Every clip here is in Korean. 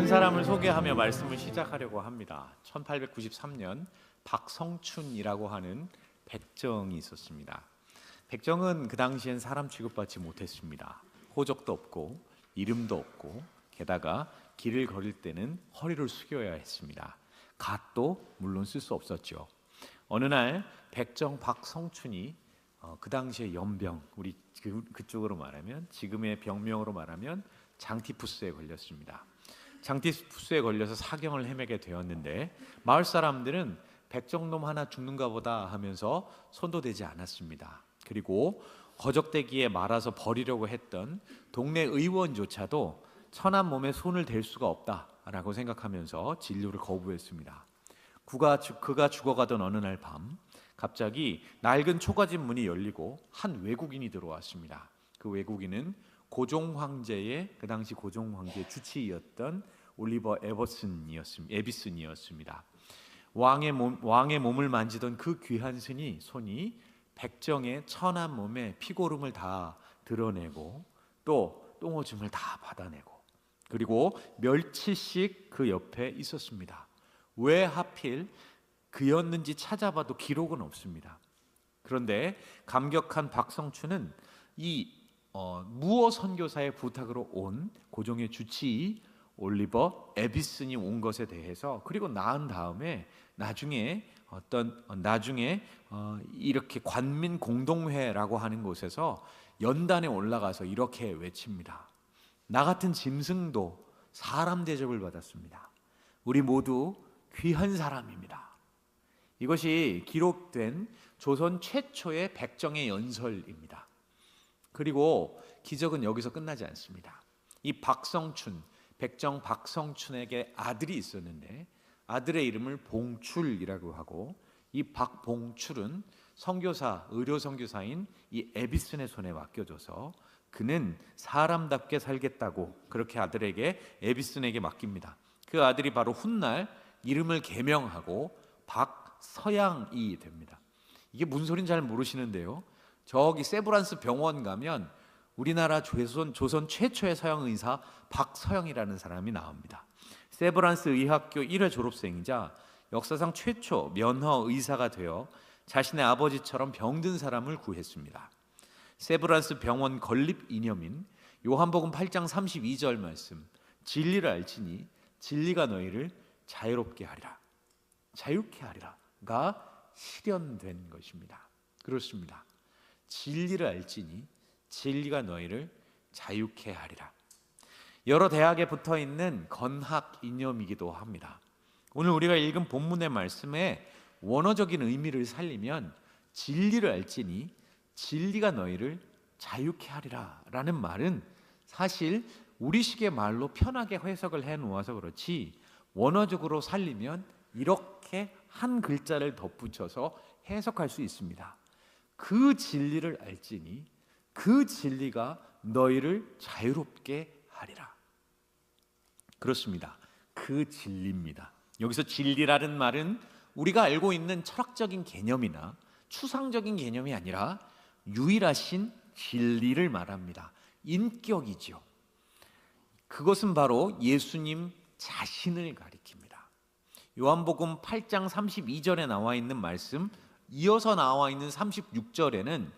한 사람을 소개하며 말씀을 시작하려고 합니다. 1893년 박성춘이라고 하는 백정이 있었습니다. 백정은 그 당시엔 사람 취급받지 못했습니다. 호적도 없고 이름도 없고 게다가 길을 걸을 때는 허리를 숙여야 했습니다. 갓도 물론 쓸 수 없었죠. 어느 날 백정 박성춘이 그 당시에 연병, 우리 그쪽으로 말하면 지금의 병명으로 말하면 장티푸스에 걸렸습니다. 장티푸스에 걸려서 사경을 헤매게 되었는데 마을 사람들은 백정놈 하나 죽는가 보다 하면서 손도 대지 않았습니다. 그리고 거적대기에 말아서 버리려고 했던 동네 의원조차도 천한 몸에 손을 댈 수가 없다라고 생각하면서 진료를 거부했습니다. 그가 죽어가던 어느 날 밤 갑자기 낡은 초가집 문이 열리고 한 외국인이 들어왔습니다. 그 외국인은 고종 황제의 그 당시 고종 황제의 주치의였던 올리버 에비슨이었습니다. 왕의 몸을 만지던 그 귀한 손이 백정의 천한 몸에 피고름을 다 드러내고 또 똥오줌을 다 받아내고 그리고 멸치씩 그 옆에 있었습니다. 왜 하필 그였는지 찾아봐도 기록은 없습니다. 그런데 감격한 박성춘은 이 무어 선교사의 부탁으로 온 고종의 주치의 올리버 에비슨이 온 것에 대해서 그리고 나은 다음에 나중에 이렇게 관민 공동회라고 하는 곳에서 연단에 올라가서 이렇게 외칩니다. 나 같은 짐승도 사람 대접을 받았습니다. 우리 모두 귀한 사람입니다. 이것이 기록된 조선 최초의 백정의 연설입니다. 그리고 기적은 여기서 끝나지 않습니다. 이 백정 박성춘에게 아들이 있었는데 아들의 이름을 봉출이라고 하고 이 박봉출은 의료 선교사인 이 에비슨의 손에 맡겨줘서 그는 사람답게 살겠다고 그렇게 아들에게 에비슨에게 맡깁니다. 그 아들이 바로 훗날 이름을 개명하고 박서양이 됩니다. 이게 무슨 소리인지 잘 모르시는데요. 저기 세브란스 병원 가면 우리나라 조선 최초의 서양 의사 박서영이라는 사람이 나옵니다. 세브란스 의학교 1회 졸업생이자 역사상 최초 면허 의사가 되어 자신의 아버지처럼 병든 사람을 구했습니다. 세브란스 병원 건립 이념인 요한복음 8장 32절 말씀, 진리를 알지니 진리가 너희를 자유롭게 하리라, 자유케 하리라가 실현된 것입니다. 그렇습니다. 진리를 알지니 진리가 너희를 자유케 하리라. 여러 대학에 붙어있는 건학 이념이기도 합니다. 오늘 우리가 읽은 본문의 말씀에 원어적인 의미를 살리면 진리를 알지니 진리가 너희를 자유케 하리라 라는 말은 사실 우리식의 말로 편하게 해석을 해놓아서 그렇지 원어적으로 살리면 이렇게 한 글자를 덧붙여서 해석할 수 있습니다. 그 진리를 알지니 그 진리가 너희를 자유롭게 하리라. 그렇습니다. 그 진리입니다. 여기서 진리라는 말은 우리가 알고 있는 철학적인 개념이나 추상적인 개념이 아니라 유일하신 진리를 말합니다. 인격이죠. 그것은 바로 예수님 자신을 가리킵니다. 요한복음 8장 32절에 나와 있는 말씀 이어서 나와 있는 36절에는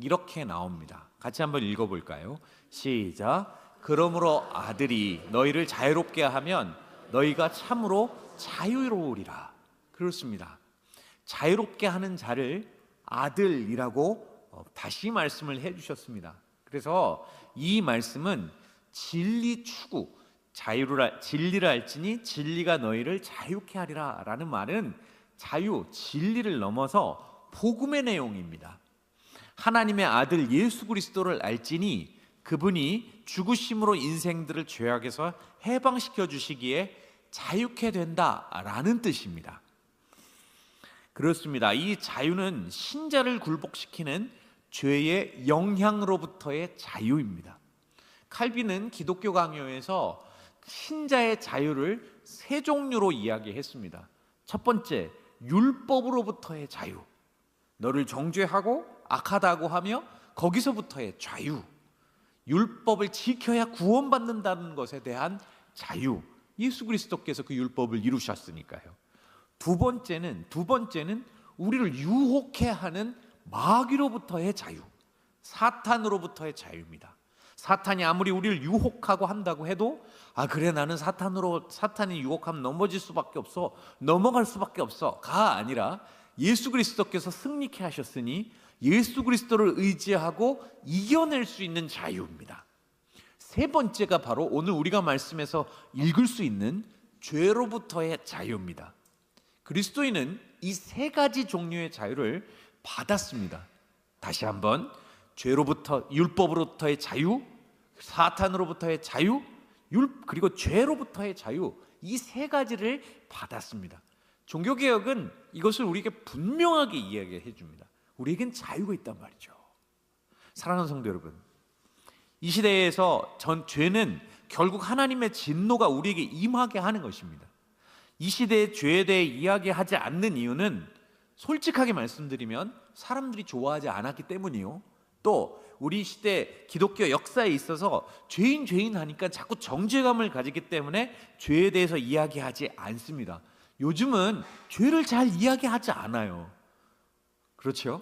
이렇게 나옵니다. 같이 한번 읽어볼까요? 시작. 그러므로 아들이 너희를 자유롭게 하면 너희가 참으로 자유로우리라. 그렇습니다. 자유롭게 하는 자를 아들이라고 다시 말씀을 해주셨습니다. 그래서 이 말씀은 진리 추구, 진리를 알지니 진리가 너희를 자유케 하리라 라는 말은 진리를 넘어서 복음의 내용입니다. 하나님의 아들 예수 그리스도를 알지니 그분이 죽으심으로 인생들을 죄악에서 해방시켜 주시기에 자유케 된다라는 뜻입니다. 그렇습니다. 이 자유는 신자를 굴복시키는 죄의 영향으로부터의 자유입니다. 칼빈은 기독교 강요에서 신자의 자유를 세 종류로 이야기했습니다. 첫 번째, 율법으로부터의 자유. 너를 정죄하고 악하다고 하며 거기서부터의 자유. 율법을 지켜야 구원받는다는 것에 대한 자유. 예수 그리스도께서 그 율법을 이루셨으니까요. 두 번째는 우리를 유혹해 하는 마귀로부터의 자유, 사탄으로부터의 자유입니다. 사탄이 아무리 우리를 유혹하고 한다고 해도 그래, 나는 사탄이 유혹하면 넘어질 수밖에 없어, 넘어갈 수밖에 없어가 아니라 예수 그리스도께서 승리케 하셨으니 예수 그리스도를 의지하고 이겨낼 수 있는 자유입니다. 세 번째가 바로 오늘 우리가 말씀에서 읽을 수 있는 죄로부터의 자유입니다. 그리스도인은 이 세 가지 종류의 자유를 받았습니다. 다시 한번, 죄로부터, 율법으로부터의 자유, 사탄으로부터의 자유, 그리고 죄로부터의 자유, 이 세 가지를 받았습니다. 종교개혁은 이것을 우리에게 분명하게 이야기해 줍니다. 우리에겐 자유가 있단 말이죠. 사랑하는 성도 여러분, 이 시대에서 죄는 결국 하나님의 진노가 우리에게 임하게 하는 것입니다. 이 시대의 죄에 대해 이야기하지 않는 이유는 솔직하게 말씀드리면 사람들이 좋아하지 않았기 때문이요, 또 우리 시대 기독교 역사에 있어서 죄인 하니까 자꾸 정죄감을 가지기 때문에 죄에 대해서 이야기하지 않습니다. 요즘은 죄를 잘 이야기하지 않아요. 그렇죠?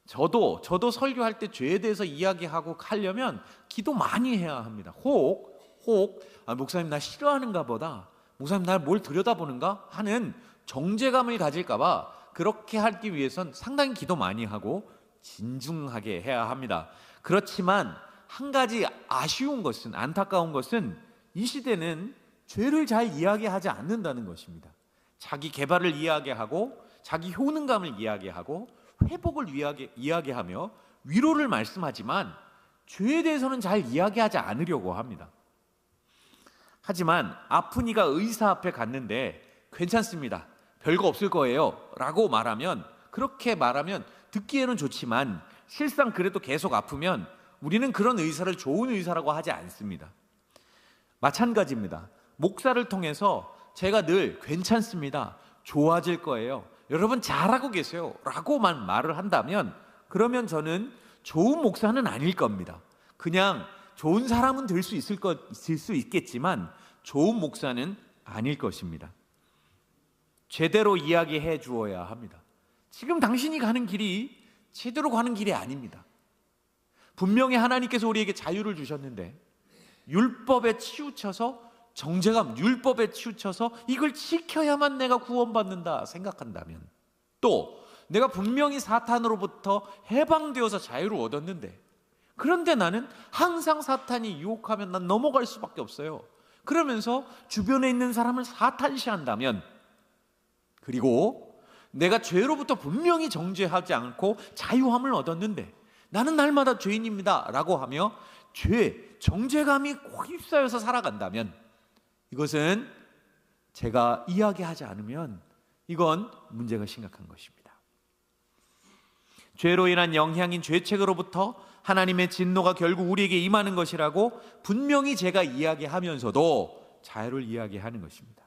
저도 설교할 때 죄에 대해서 이야기하고 하려면 기도 많이 해야 합니다. 목사님 나 싫어하는가 보다, 목사님 날 뭘 들여다보는가 하는 정죄감을 가질까 봐 그렇게 하기 위해선 상당히 기도 많이 하고 진중하게 해야 합니다. 그렇지만 한 가지 아쉬운 것은, 안타까운 것은 이 시대는 죄를 잘 이야기하지 않는다는 것입니다. 자기 개발을 이야기하고 자기 효능감을 이야기하고 회복을 이야기하며 위로를 말씀하지만 죄에 대해서는 잘 이야기하지 않으려고 합니다. 하지만 아픈 이가 의사 앞에 갔는데 괜찮습니다, 별거 없을 거예요 라고 그렇게 말하면 듣기에는 좋지만 실상 그래도 계속 아프면 우리는 그런 의사를 좋은 의사라고 하지 않습니다. 마찬가지입니다. 목사를 통해서 제가 늘 괜찮습니다, 좋아질 거예요, 여러분 잘하고 계세요 라고만 말을 한다면 그러면 저는 좋은 목사는 아닐 겁니다. 그냥 좋은 사람은 될 수 있겠지만 좋은 목사는 아닐 것입니다. 제대로 이야기해 주어야 합니다. 지금 당신이 가는 길이 제대로 가는 길이 아닙니다. 분명히 하나님께서 우리에게 자유를 주셨는데 율법에 치우쳐서 율법에 치우쳐서 이걸 지켜야만 내가 구원받는다 생각한다면, 또 내가 분명히 사탄으로부터 해방되어서 자유를 얻었는데 그런데 나는 항상 사탄이 유혹하면 난 넘어갈 수밖에 없어요, 그러면서 주변에 있는 사람을 사탄시한다면, 그리고 내가 죄로부터 분명히 정죄하지 않고 자유함을 얻었는데 나는 날마다 죄인입니다 라고 하며 정죄감이 휩싸여서 살아간다면, 이것은 제가 이야기하지 않으면 이건 문제가 심각한 것입니다. 죄로 인한 영향인 죄책으로부터 하나님의 진노가 결국 우리에게 임하는 것이라고 분명히 제가 이야기하면서도 자유를 이야기하는 것입니다.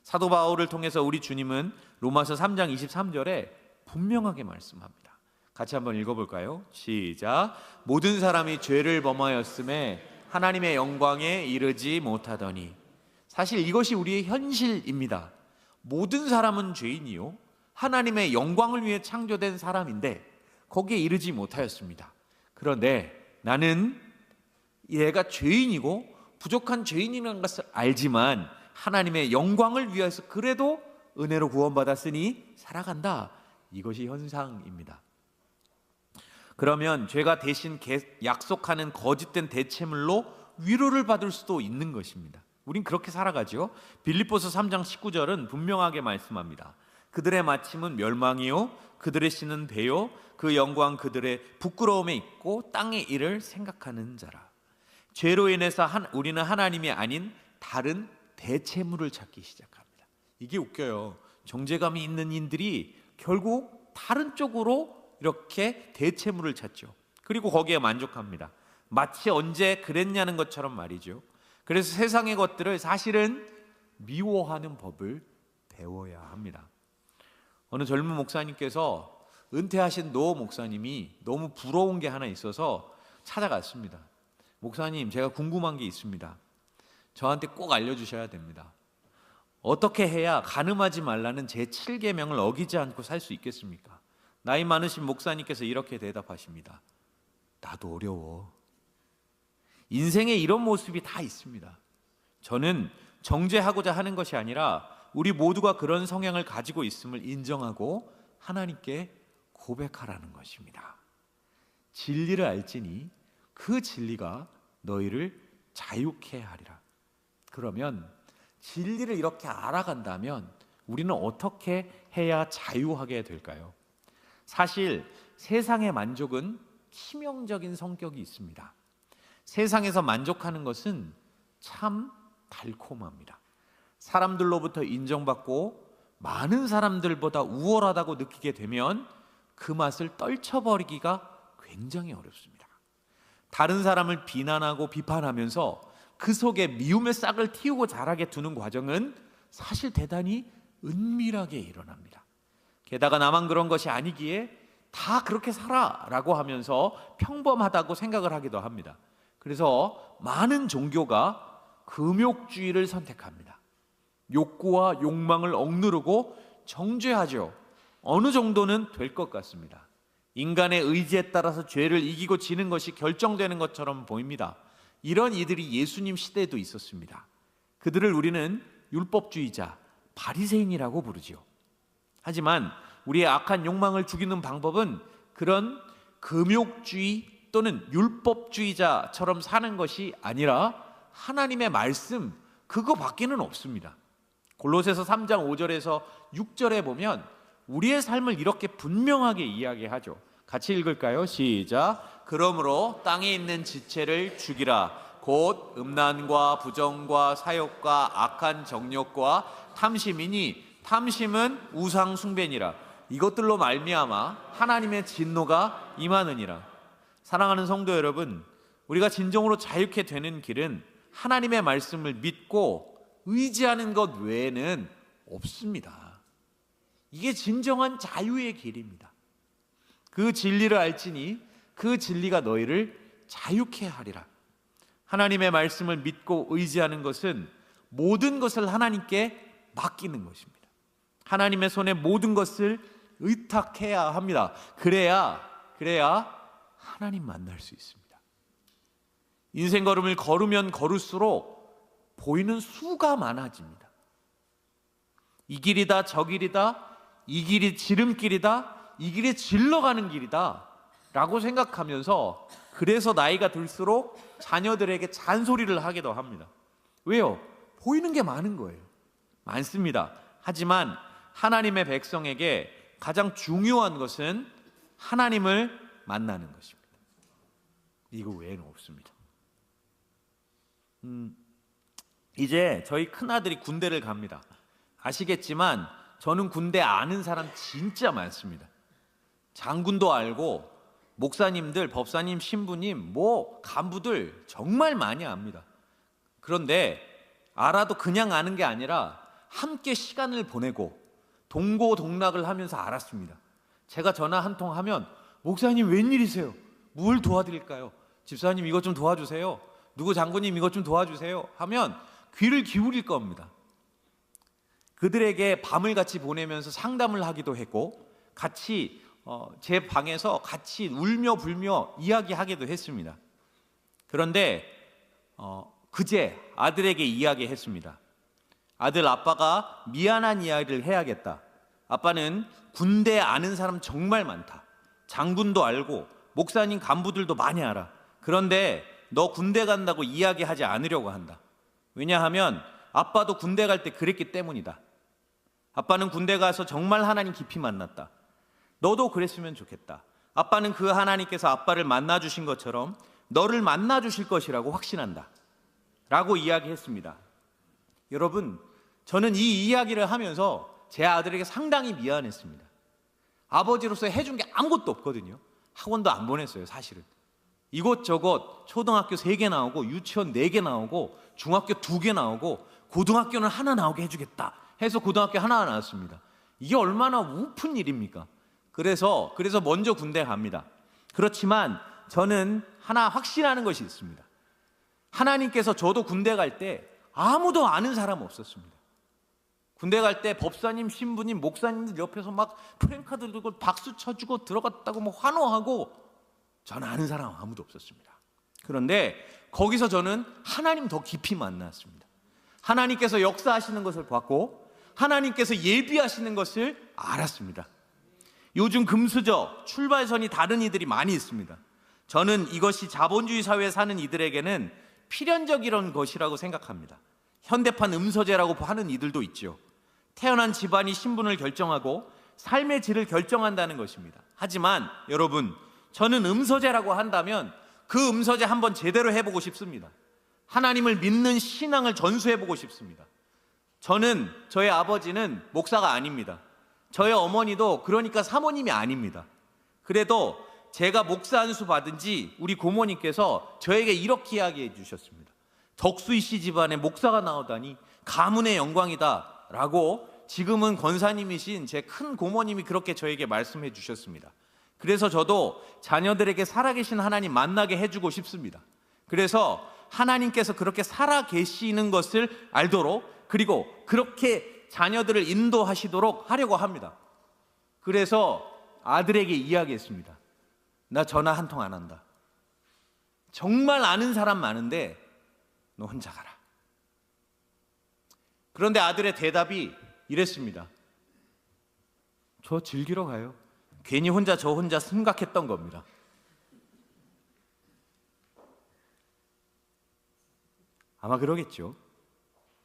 사도 바울을 통해서 우리 주님은 로마서 3장 23절에 분명하게 말씀합니다. 같이 한번 읽어볼까요? 시작. 모든 사람이 죄를 범하였음에 하나님의 영광에 이르지 못하더니. 사실 이것이 우리의 현실입니다. 모든 사람은 죄인이요, 하나님의 영광을 위해 창조된 사람인데 거기에 이르지 못하였습니다. 그런데 나는 얘가 죄인이고 부족한 죄인이라는 것을 알지만 하나님의 영광을 위해서 그래도 은혜로 구원받았으니 살아간다. 이것이 현상입니다. 그러면 죄가 대신 약속하는 거짓된 대체물로 위로를 받을 수도 있는 것입니다. 우린 그렇게 살아가죠. 빌립보서 3장 19절은 분명하게 말씀합니다. 그들의 마침은 멸망이요 그들의 씨는 배요 그 영광 그들의 부끄러움에 있고 땅의 일을 생각하는 자라. 죄로 인해서 우리는 하나님이 아닌 다른 대체물을 찾기 시작합니다. 이게 웃겨요. 정죄감이 있는 인들이 결국 다른 쪽으로 이렇게 대체물을 찾죠. 그리고 거기에 만족합니다. 마치 언제 그랬냐는 것처럼 말이죠. 그래서 세상의 것들을 사실은 미워하는 법을 배워야 합니다. 어느 젊은 목사님께서 은퇴하신 노 목사님이 너무 부러운 게 하나 있어서 찾아갔습니다. 목사님, 제가 궁금한 게 있습니다. 저한테 꼭 알려주셔야 됩니다. 어떻게 해야 간음하지 말라는 제 7계명을 어기지 않고 살 수 있겠습니까? 나이 많으신 목사님께서 이렇게 대답하십니다. 나도 어려워. 인생에 이런 모습이 다 있습니다. 저는 정죄하고자 하는 것이 아니라 우리 모두가 그런 성향을 가지고 있음을 인정하고 하나님께 고백하라는 것입니다. 진리를 알지니 그 진리가 너희를 자유케 하리라. 그러면 진리를 이렇게 알아간다면 우리는 어떻게 해야 자유하게 될까요? 사실 세상의 만족은 치명적인 성격이 있습니다. 세상에서 만족하는 것은 참 달콤합니다. 사람들로부터 인정받고 많은 사람들보다 우월하다고 느끼게 되면 그 맛을 떨쳐버리기가 굉장히 어렵습니다. 다른 사람을 비난하고 비판하면서 그 속에 미움의 싹을 틔우고 자라게 두는 과정은 사실 대단히 은밀하게 일어납니다. 게다가 나만 그런 것이 아니기에 다 그렇게 살아라고 하면서 평범하다고 생각을 하기도 합니다. 그래서 많은 종교가 금욕주의를 선택합니다. 욕구와 욕망을 억누르고 정죄하죠. 어느 정도는 될 것 같습니다. 인간의 의지에 따라서 죄를 이기고 지는 것이 결정되는 것처럼 보입니다. 이런 이들이 예수님 시대에도 있었습니다. 그들을 우리는 율법주의자, 바리새인이라고 부르지요. 하지만 우리의 악한 욕망을 죽이는 방법은 그런 금욕주의 또는 율법주의자처럼 사는 것이 아니라 하나님의 말씀, 그거밖에는 없습니다. 골로새서 3장 5절에서 6절에 보면 우리의 삶을 이렇게 분명하게 이야기하죠. 같이 읽을까요? 시작. 그러므로 땅에 있는 지체를 죽이라. 곧 음란과 부정과 사욕과 악한 정욕과 탐심이니 탐심은 우상 숭배니라. 이것들로 말미암아 하나님의 진노가 임하느니라. 사랑하는 성도 여러분, 우리가 진정으로 자유케 되는 길은 하나님의 말씀을 믿고 의지하는 것 외에는 없습니다. 이게 진정한 자유의 길입니다. 그 진리를 알지니 그 진리가 너희를 자유케 하리라. 하나님의 말씀을 믿고 의지하는 것은 모든 것을 하나님께 맡기는 것입니다. 하나님의 손에 모든 것을 의탁해야 합니다. 그래야 하나님 만날 수 있습니다. 인생 걸음을 걸으면 걸을수록 보이는 수가 많아집니다. 이 길이다, 저 길이다, 이 길이 지름길이다, 이 길이 질러가는 길이다 라고 생각하면서 그래서 나이가 들수록 자녀들에게 잔소리를 하기도 합니다. 왜요? 보이는 게 많은 거예요. 많습니다. 하지만 하나님의 백성에게 가장 중요한 것은 하나님을 만나는 것입니다. 이거 외에는 없습니다. 이제 저희 큰아들이 군대를 갑니다. 아시겠지만 저는 군대 아는 사람 진짜 많습니다. 장군도 알고 목사님들, 법사님, 신부님, 간부들 정말 많이 압니다. 그런데 알아도 그냥 아는 게 아니라 함께 시간을 보내고 동고동락을 하면서 알았습니다. 제가 전화 한 통 하면 목사님 웬일이세요? 뭘 도와드릴까요? 집사님 이것 좀 도와주세요. 누구 장군님 이것 좀 도와주세요. 하면 귀를 기울일 겁니다. 그들에게 밤을 같이 보내면서 상담을 하기도 했고 같이 제 방에서 같이 울며 불며 이야기하기도 했습니다. 그런데 그제 아들에게 이야기했습니다. 아들, 아빠가 미안한 이야기를 해야겠다. 아빠는 군대 아는 사람 정말 많다. 장군도 알고 목사님 간부들도 많이 알아. 그런데 너 군대 간다고 이야기하지 않으려고 한다. 왜냐하면 아빠도 군대 갈 때 그랬기 때문이다. 아빠는 군대 가서 정말 하나님 깊이 만났다. 너도 그랬으면 좋겠다. 아빠는 그 하나님께서 아빠를 만나주신 것처럼 너를 만나주실 것이라고 확신한다 라고 이야기했습니다. 여러분, 저는 이 이야기를 하면서 제 아들에게 상당히 미안했습니다. 아버지로서 해준 게 아무것도 없거든요. 학원도 안 보냈어요. 사실은 이곳저곳 초등학교 3개 나오고 유치원 4개 나오고 중학교 2개 나오고 고등학교는 하나 나오게 해주겠다 해서 고등학교 하나 나왔습니다. 이게 얼마나 우픈 일입니까? 그래서 먼저 군대 갑니다. 그렇지만 저는 하나 확신하는 것이 있습니다. 하나님께서 저도 군대 갈 때 아무도 아는 사람 없었습니다. 군대 갈 때 법사님, 신부님, 목사님들 옆에서 막 프랭카드 들고 박수 쳐주고 들어갔다고 뭐 환호하고, 저는 아는 사람 아무도 없었습니다. 그런데 거기서 저는 하나님 더 깊이 만났습니다. 하나님께서 역사하시는 것을 봤고 하나님께서 예비하시는 것을 알았습니다. 요즘 금수저, 출발선이 다른 이들이 많이 있습니다. 저는 이것이 자본주의 사회에 사는 이들에게는 필연적인 것이라고 생각합니다. 현대판 음서제라고 하는 이들도 있죠. 태어난 집안이 신분을 결정하고 삶의 질을 결정한다는 것입니다. 하지만 여러분, 저는 음서제라고 한다면 그 음서제 한번 제대로 해보고 싶습니다. 하나님을 믿는 신앙을 전수해보고 싶습니다. 저의 아버지는 목사가 아닙니다. 저의 어머니도 그러니까 사모님이 아닙니다. 그래도 제가 목사 안수 받은 지 우리 고모님께서 저에게 이렇게 이야기해 주셨습니다. 덕수이 씨 집안에 목사가 나오다니 가문의 영광이다 라고 지금은 권사님이신 제 큰 고모님이 그렇게 저에게 말씀해 주셨습니다. 그래서 저도 자녀들에게 살아계신 하나님 만나게 해주고 싶습니다. 그래서 하나님께서 그렇게 살아계시는 것을 알도록, 그리고 그렇게 자녀들을 인도하시도록 하려고 합니다. 그래서 아들에게 이야기했습니다. 나 전화 한 통 안 한다. 정말 아는 사람 많은데 너 혼자 가라. 그런데 아들의 대답이 이랬습니다. 저 즐기러 가요. 괜히 저 혼자 생각했던 겁니다. 아마 그러겠죠.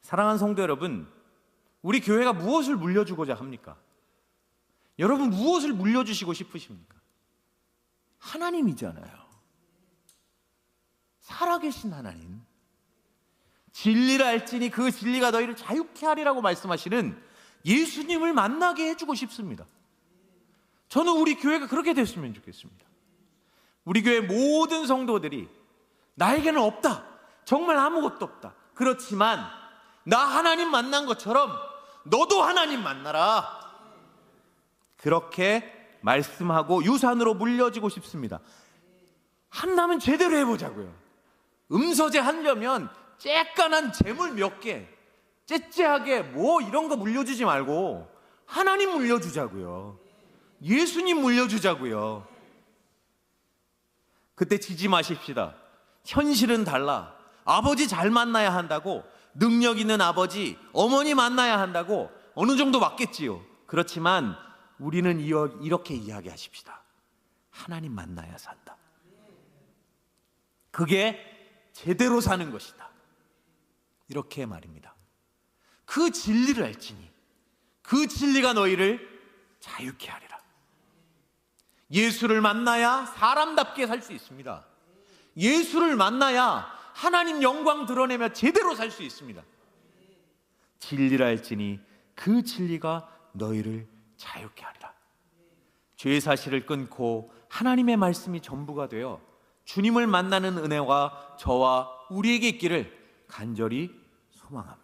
사랑하는 성도 여러분, 우리 교회가 무엇을 물려주고자 합니까? 여러분, 무엇을 물려주시고 싶으십니까? 하나님이잖아요. 살아계신 하나님. 진리를 알지니 그 진리가 너희를 자유케 하리라고 말씀하시는 예수님을 만나게 해주고 싶습니다. 저는 우리 교회가 그렇게 됐으면 좋겠습니다. 우리 교회 모든 성도들이 나에게는 없다, 정말 아무것도 없다, 그렇지만 나 하나님 만난 것처럼 너도 하나님 만나라, 그렇게 말씀하고 유산으로 물려지고 싶습니다. 한다면 제대로 해보자고요. 음서제 하려면 쬐깐한 재물 몇 개, 째째하게 뭐 이런 거 물려주지 말고 하나님 물려주자고요. 예수님 물려주자고요. 그때 지지 마십시다. 현실은 달라. 아버지 잘 만나야 한다고, 능력 있는 아버지, 어머니 만나야 한다고 어느 정도 맞겠지요. 그렇지만 우리는 이렇게 이야기하십시다. 하나님 만나야 산다. 그게 제대로 사는 것이다. 이렇게 말입니다. 그 진리를 알지니 그 진리가 너희를 자유케 하리라. 예수를 만나야 사람답게 살 수 있습니다. 예수를 만나야 하나님 영광 드러내며 제대로 살 수 있습니다. 진리를 알지니 그 진리가 너희를 자유케 하리라. 죄 사실을 끊고 하나님의 말씀이 전부가 되어 주님을 만나는 은혜가 저와 우리에게 있기를 간절히 소망합니다.